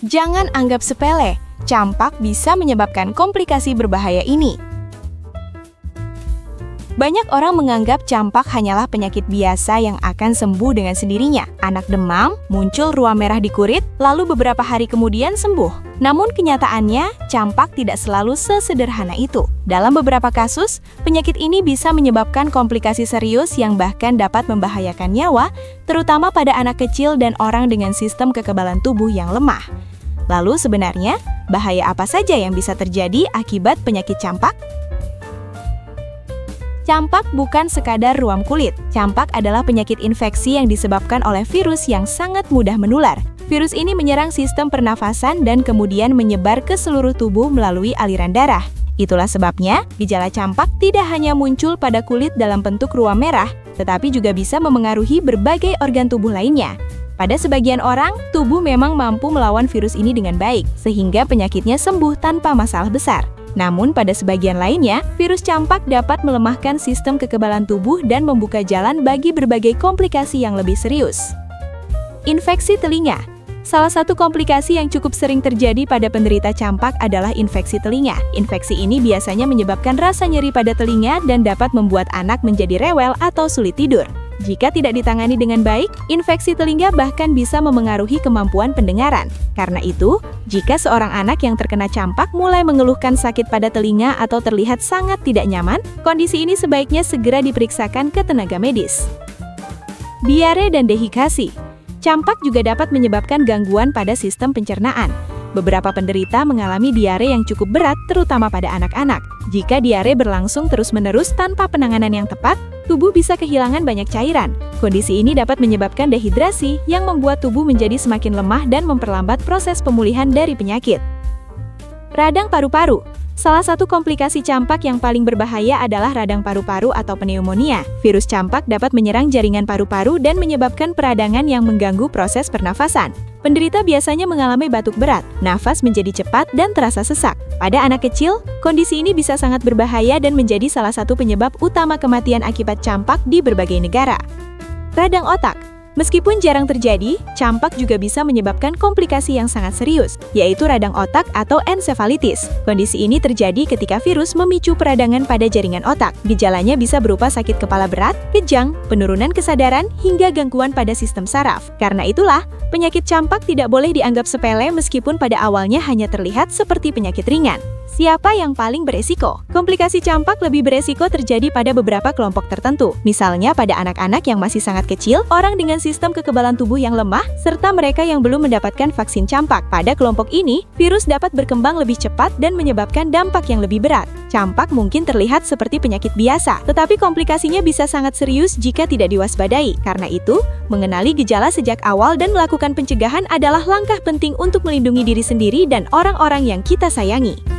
Jangan anggap sepele, campak bisa menyebabkan komplikasi berbahaya ini. Banyak orang menganggap campak hanyalah penyakit biasa yang akan sembuh dengan sendirinya. Anak demam, muncul ruam merah di kulit, lalu beberapa hari kemudian sembuh. Namun kenyataannya, campak tidak selalu sesederhana itu. Dalam beberapa kasus, penyakit ini bisa menyebabkan komplikasi serius yang bahkan dapat membahayakan nyawa, terutama pada anak kecil dan orang dengan sistem kekebalan tubuh yang lemah. Lalu sebenarnya, bahaya apa saja yang bisa terjadi akibat penyakit campak? Campak bukan sekadar ruam kulit. Campak adalah penyakit infeksi yang disebabkan oleh virus yang sangat mudah menular. Virus ini menyerang sistem pernafasan dan kemudian menyebar ke seluruh tubuh melalui aliran darah. Itulah sebabnya, gejala campak tidak hanya muncul pada kulit dalam bentuk ruam merah, tetapi juga bisa memengaruhi berbagai organ tubuh lainnya. Pada sebagian orang, tubuh memang mampu melawan virus ini dengan baik, sehingga penyakitnya sembuh tanpa masalah besar. Namun pada sebagian lainnya, virus campak dapat melemahkan sistem kekebalan tubuh dan membuka jalan bagi berbagai komplikasi yang lebih serius. Infeksi telinga. Salah satu komplikasi yang cukup sering terjadi pada penderita campak adalah infeksi telinga. Infeksi ini biasanya menyebabkan rasa nyeri pada telinga dan dapat membuat anak menjadi rewel atau sulit tidur. Jika tidak ditangani dengan baik, infeksi telinga bahkan bisa memengaruhi kemampuan pendengaran. Karena itu, jika seorang anak yang terkena campak mulai mengeluhkan sakit pada telinga atau terlihat sangat tidak nyaman, kondisi ini sebaiknya segera diperiksakan ke tenaga medis. Diare dan dehidrasi. Campak juga dapat menyebabkan gangguan pada sistem pencernaan. Beberapa penderita mengalami diare yang cukup berat, terutama pada anak-anak. Jika diare berlangsung terus-menerus tanpa penanganan yang tepat, tubuh bisa kehilangan banyak cairan. Kondisi ini dapat menyebabkan dehidrasi yang membuat tubuh menjadi semakin lemah dan memperlambat proses pemulihan dari penyakit. Radang paru-paru. Salah satu komplikasi campak yang paling berbahaya adalah radang paru-paru atau pneumonia. Virus campak dapat menyerang jaringan paru-paru dan menyebabkan peradangan yang mengganggu proses pernafasan. Penderita biasanya mengalami batuk berat, nafas menjadi cepat dan terasa sesak. Pada anak kecil, kondisi ini bisa sangat berbahaya dan menjadi salah satu penyebab utama kematian akibat campak di berbagai negara. Radang otak. Meskipun jarang terjadi, campak juga bisa menyebabkan komplikasi yang sangat serius, yaitu radang otak atau ensefalitis. Kondisi ini terjadi ketika virus memicu peradangan pada jaringan otak. Gejalanya bisa berupa sakit kepala berat, kejang, penurunan kesadaran, hingga gangguan pada sistem saraf. Karena itulah, penyakit campak tidak boleh dianggap sepele meskipun pada awalnya hanya terlihat seperti penyakit ringan. Siapa yang paling beresiko? Komplikasi campak lebih beresiko terjadi pada beberapa kelompok tertentu. Misalnya pada anak-anak yang masih sangat kecil, orang dengan sistem kekebalan tubuh yang lemah, serta mereka yang belum mendapatkan vaksin campak. Pada kelompok ini, virus dapat berkembang lebih cepat dan menyebabkan dampak yang lebih berat. Campak mungkin terlihat seperti penyakit biasa, tetapi komplikasinya bisa sangat serius jika tidak diwaspadai. Karena itu, mengenali gejala sejak awal dan melakukan pencegahan adalah langkah penting untuk melindungi diri sendiri dan orang-orang yang kita sayangi.